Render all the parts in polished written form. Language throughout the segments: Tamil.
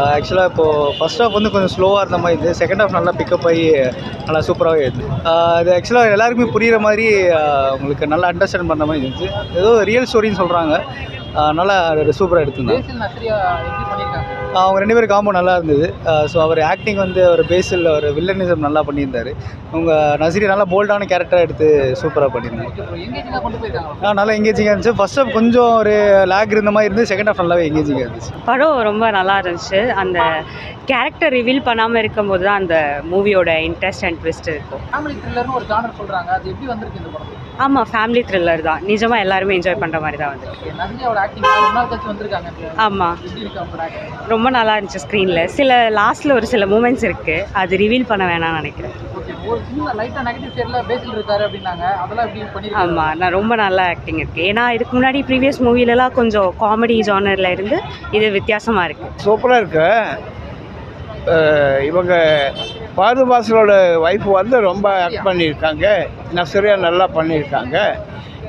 ஆக்சுவலாக இப்போது ஃபர்ஸ்ட் ஹாஃப் வந்து கொஞ்சம் ஸ்லோவாக இருந்த மாதிரி இருந்தது. செகண்ட் ஹாஃப் நல்லா பிக்கப் ஆகி நல்லா சூப்பராகவே இருந்தது. அது ஆக்சுவலாக எல்லாருக்குமே புரிகிற மாதிரி உங்களுக்கு நல்லா அண்டர்ஸ்டாண்ட் பண்ணுற மாதிரி இருந்துச்சு. ஏதோ ரியல் ஸ்டோரின்னு சொல்கிறாங்க. நல்லா சூப்பராக எடுத்துருந்தாங்க. அவங்க 2 பேரும் காம்போ நல்லா இருந்தது. ஸோ அவர் ஆக்டிங் வந்து அவர் பேஸில் ஒரு வில்லனிசம் நல்லா பண்ணியிருந்தார். அவங்க நஸ்ரியா நல்லா போல்டான கேரக்டராக எடுத்து சூப்பராக பண்ணியிருந்தாங்க. நல்லா எங்கேஜிங்காக இருந்துச்சு. ஃபர்ஸ்ட் ஹாஃப் கொஞ்சம் ஒரு லேக் இருந்த மாதிரி இருந்துச்சு. செகண்ட் ஹாஃப் நல்லாவே எங்கேஜிங்காக இருந்துச்சு. படம் ரொம்ப நல்லா இருந்துச்சு. அந்த கேரக்டர் ரிவீல் பண்ணாமல் இருக்கும்போது தான் அந்த மூவியோட இன்ட்ரெஸ்ட் அண்ட் ட்விஸ்ட் இருக்கும். ஃபேமிலி த்ரில்லர்னு ஒரு ஜானர் சொல்கிறாங்க. அது எப்படி வந்திருக்கு இந்த படம்? ஆமாம், ஃபேமிலி த்ரில்லர் தான். நிஜமாக எல்லாருமே என்ஜாய் பண்ணுற மாதிரி தான் வந்துருக்கு. நஸ்ரியாவோட ஆக்டிங் ரொம்ப நாள் கழிச்சு வந்திருக்காங்க. ஆமாம், எப்படி இருக்கு அவங்களோட ஆக்டிங்? ரொம்ப நல்லா இருந்துச்சு. ஸ்க்ரீனில் சில லாஸ்ட்டில் ஒரு சில மூமெண்ட்ஸ் இருக்குது, அது ரிவீல் பண்ண வேணாம்னு நினைக்கிறேன். ஓகே, ஒரு சின்ன லைட்டாக நெகட்டிவ் ஷேடில் பேசில் இருக்காரு அப்படின்னாங்க. அதெல்லாம் எப்படி பண்ணியிருக்காங்க? ஆமாம், நான் ரொம்ப நல்லா ஆக்டிங் இருக்குது. ஏன்னா இதுக்கு முன்னாடி ப்ரீவியஸ் மூவிலலாம் கொஞ்சம் காமெடி ஜானரில் இருந்து இது வித்தியாசமாக இருக்குது. சூப்பராக இருக்கு. இவங்க பாது பாசலோட ஒய்ஃப் வந்து ரொம்ப ஆக்ட் பண்ணியிருக்காங்க. நஸ்ரியா நல்லா பண்ணியிருக்காங்க.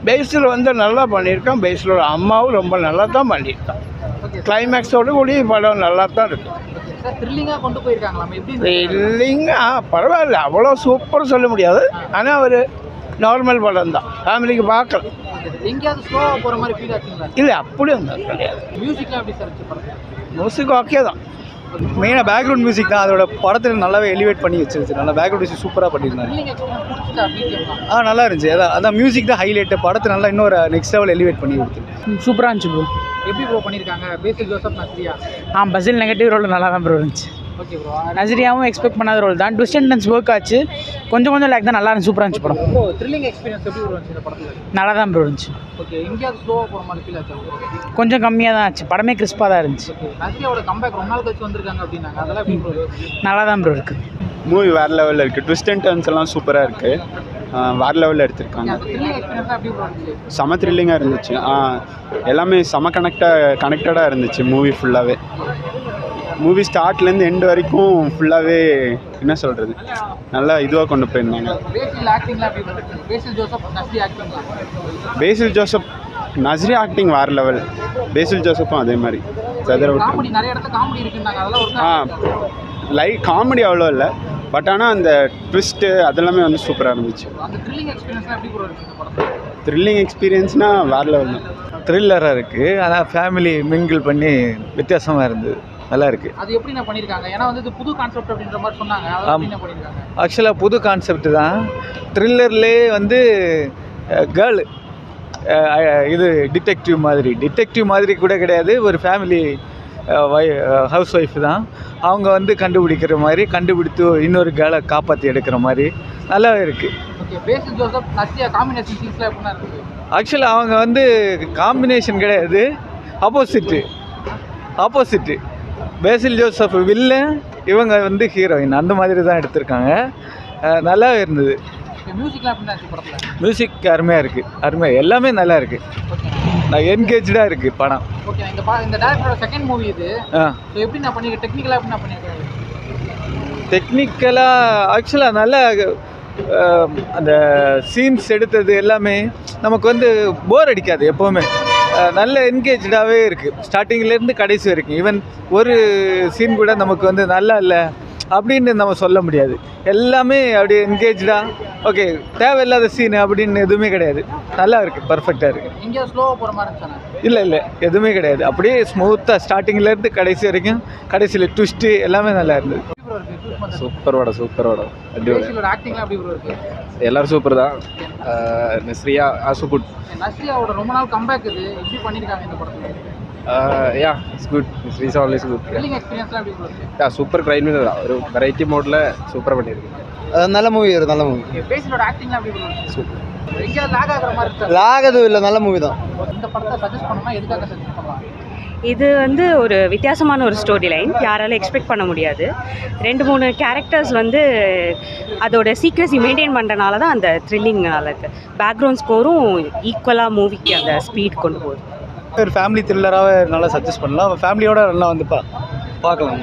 பேஸில் வந்து நல்லா பண்ணியிருக்கான். பேஸிலோட அம்மாவும் ரொம்ப நல்லா தான் பண்ணியிருக்கான். கிளைமேக்ஸோடு கூடிய படம் நல்லா தான் இருக்குது. த்ரில்லிங்காக கொண்டு போயிருக்காங்களா? எப்படி த்ரில்லிங்காக பரவாயில்ல, அவ்வளோ சூப்பர் சொல்ல முடியாது. ஆனால் ஒரு நார்மல் படம் தான், ஃபேமிலிக்கு பார்க்கலாம். எங்கேயாவது ஸ்லோவாக போகிற மாதிரி ஃபீல் ஆச்சுங்களா? இல்லை, அப்படி ஒன்றும் கிடையாது. மியூசிக்லாம் எப்படி சார் இருந்துச்சு படம்? மியூசிக் ஓகே தான். மெயினாக பேக்ரவுண்ட் மியூசிக் தான் அதோட படத்தில் நல்லாவே எலிவேட் பண்ணி வச்சிருச்சு. நல்லா பேக்ரவுண்ட் மியூசிக் சூப்பராக பண்ணியிருந்தாங்க. த்ரில்லிங் எக்ஸ்பீரியன்ஸ் பிடிச்சிட்டா பிஜிஎம்? நல்லா இருந்துச்சு. அதான் மியூசிக் தான் ஹைலைட்டு. படத்தை நல்லா இன்னொரு நெக்ஸ்ட் லெவல் எலிவேட் பண்ணி கொடுத்து சூப்பராக இருந்துச்சு ப்ரோ. எப்படி ப்ரோ பண்ணியிருக்காங்க? பேசில் ஜோசப், நஸ்ரியா. பசில் நெகட்டிவ் ரோல் நல்லா தான் ப்ரோ இருந்துச்சு. Okay bro. நஸ்ரியாவும் எக்ஸ்பெக்ட் பண்ணாத ரோல் தான். ட்விஸ்ட் அண்ட் டர்ன்ஸ் ஒர்க் ஆச்சு. கொஞ்சம் லேக் தான். நல்லா இருந்துச்சு. சூப்பராக இருந்துச்சு படம். ப்ரோ, த்ரில்லிங் எக்ஸ்பீரியன்ஸ் எப்படி ப்ரோ இருந்துச்சு இந்த படத்தில்? நல்லா தான் ப்ரோ இருந்துச்சு. ஓகே, எங்கேயாவது ஸ்லோவாக போகிற மாதிரி ஃபீல் ஆச்சு? கொஞ்சம் கம்மியாக தான் ஆச்சு. படமே கிறிஸ்பாக தான் இருந்துச்சு. ஓகே, நஸ்ரியாவோட கம்பேக் ரொம்ப நாள் கழிச்சு வந்திருக்காங்க அப்படின்னாங்க. அதெல்லாம் எப்படி ப்ரோ? நல்லா தான் ப்ரோ இருக்குது. மூவி வேறு லெவலில் இருக்குது. ட்விஸ்ட் அண்ட் டர்ன்ஸ் எல்லாம் சூப்பராக இருக்குது. வேறு லெவலில் எடுத்திருக்காங்க. த்ரில்லிங் எக்ஸ்பீரியன்ஸாக எப்படி ப்ரோ இருந்துச்சு? செம த்ரில்லிங்காக இருந்துச்சு. எல்லாமே செம கனெக்டடாக இருந்துச்சு மூவி ஃபுல்லாகவே. மூவி ஸ்டார்ட்லேருந்து எண்டு வரைக்கும் ஃபுல்லாகவே என்ன சொல்கிறது, நல்லா இதுவாக கொண்டு போயிருந்தாங்க. பேசில் ஆக்டிங்லாம் எப்படி இருந்துச்சு? பேசில் ஜோசப், நஸ்ரியா ஆக்டிங்லாம்? பேசில் ஜோசப், நஸ்ரியா ஆக்டிங் வேறு லெவல். பேசில் ஜோசப்பும் அதே மாதிரி காமெடி நிறைய இடத்துல காமெடி இருக்குன்னாங்க. அதெல்லாம் காமெடி அவ்வளோ இல்லை. பட் ஆனால் அந்த ட்விஸ்ட்டு அதெல்லாமே வந்து சூப்பராக இருந்துச்சு. அந்த த்ரில்லிங் எக்ஸ்பீரியன்ஸ்லாம் எப்படி ப்ரோ இருந்துச்சு இந்த படத்தில்? த்ரில்லிங் எக்ஸ்பீரியன்ஸ்னால் வேறு லெவல் தான். த்ரில்லராக இருக்குது. ஆனால் ஃபேமிலி மிங்கிள் பண்ணி வித்தியாசமாக இருந்தது. நல்லா இருக்குது. அது எப்படி நான் பண்ணியிருக்காங்க? ஏன்னா வந்து இது புது கான்செப்ட் அப்படின்ற மாதிரி சொன்னாங்க. அது என்ன பண்ணியிருக்காங்க? ஆக்சுவலாக புது கான்செப்ட் தான். த்ரில்லர்லேயே வந்து கேர்ள் இது டிடெக்டிவ் மாதிரி கூட கிடையாது. ஒரு ஃபேமிலி ஹவுஸ் ஒய்ஃப் தான். அவங்க வந்து கண்டுபிடிக்கிற மாதிரி கண்டுபிடித்து இன்னொரு கேர்ளை காப்பாற்றி எடுக்கிற மாதிரி நல்லாவே இருக்குது. ஓகே, பேசில் ஜோசப், நஸ்ரியா காம்பினேஷன் சீன்ஸ்லாம் எப்படின்னா இருக்குது? ஆக்சுவலாக அவங்க வந்து காம்பினேஷன் கிடையாது, ஆப்போசிட்டு. பேசில் ஜோசப் வில்லன், இவங்க வந்து ஹீரோயின். அந்த மாதிரி தான் எடுத்திருக்காங்க. நல்லாவே இருந்தது. மியூசிக்லாம் எப்படின்னா இருக்குது படத்தில்? மியூசிக் அருமையாக இருக்குது. எல்லாமே நல்லா இருக்குது. நான் என்கேஜாக இருக்குது படம். ஓகே, இந்த டேரக்டரோட செகண்ட் மூவி இது. ஸோ எப்படி நான் பண்ணியிருக்கேன்? டெக்னிக்கலாக எப்படி நான் பண்ணியிருக்கேன்? டெக்னிக்கலாக ஆக்சுவலாக நல்லா அந்த சீன்ஸ் எடுத்தது எல்லாமே நமக்கு வந்து போர் அடிக்காது. எப்போவுமே நல்ல என்கேஜாகவே இருக்குது. ஸ்டார்டிங்லேருந்து கடைசி வரைக்கும். ஈவன் ஒரு சீன் கூட நமக்கு வந்து நல்லா இல்லை அப்படின்னு நம்ம சொல்ல முடியாது. எல்லாமே அப்படியே என்கேஜாக ஓகே, தேவையில்லாத சீன் அப்படின்னு எதுவுமே கிடையாது. நல்லா இருக்குது, பர்ஃபெக்டாக இருக்குது. இங்கே ஸ்லோவாக போகிற மாதிரி இருந்துச்சு? இல்லை எதுவுமே கிடையாது. அப்படியே ஸ்மூத்தாக ஸ்டார்டிங்லேருந்து கடைசி வரைக்கும். கடைசியில் ட்விஸ்ட்டு எல்லாமே நல்லா இருந்தது. சூப்பர் படம். ஆக்டிங்லாம் எப்படி ப்ரோ இருக்குது? எல்லாரும் சூப்பர் தான். Nazriya also good. நஸ்ரியாவோட ரொம்ப நாள் கம்பேக் இது. எப்படி பண்ணியிருக்காங்க இந்த படத்தில்? It's good. It's always good. Thrilling எக்ஸ்பீரியன்ஸ்லாம் எப்படி ப்ரோ இருக்குது? சூப்பர் கிரைம் ஒரு வெரைட்டி மோடில் சூப்பராக பண்ணியிருக்கு. நல்ல மூவி. பேசிலோட ஆக்டிங்லாம் எப்படி ப்ரோ இருக்குது? சூப்பர். எங்கேயாவது லாக் ஆகிற மாதிரி இருக்கா? லாக் எதுவும் இல்லை, நல்ல மூவி தான். இந்த படத்தை சஜஸ்ட் பண்ணணும்னா எதுக்காக சஜஸ்ட் பண்ணலாம்? இது வந்து ஒரு வித்தியாசமான ஒரு ஸ்டோரி லைன். யாராலும் எக்ஸ்பெக்ட் பண்ண முடியாது. 2-3 கேரக்டர்ஸ் வந்து அதோட சீக்ரெசி மெயின்டைன் பண்ணுறனால தான் அந்த த்ரில்லிங் நல்லா இருக்குது. பேக்ரவுண்ட் ஸ்கோரும் ஈக்குவலாக மூவிக்கு அந்த ஸ்பீட் கொண்டு போகுது. ஒரு ஃபேமிலி த்ரில்லராக நல்லா சஜஸ்ட் பண்ணலாம். ஃபேமிலியோட நல்லா வந்து பார்க்கலாம்.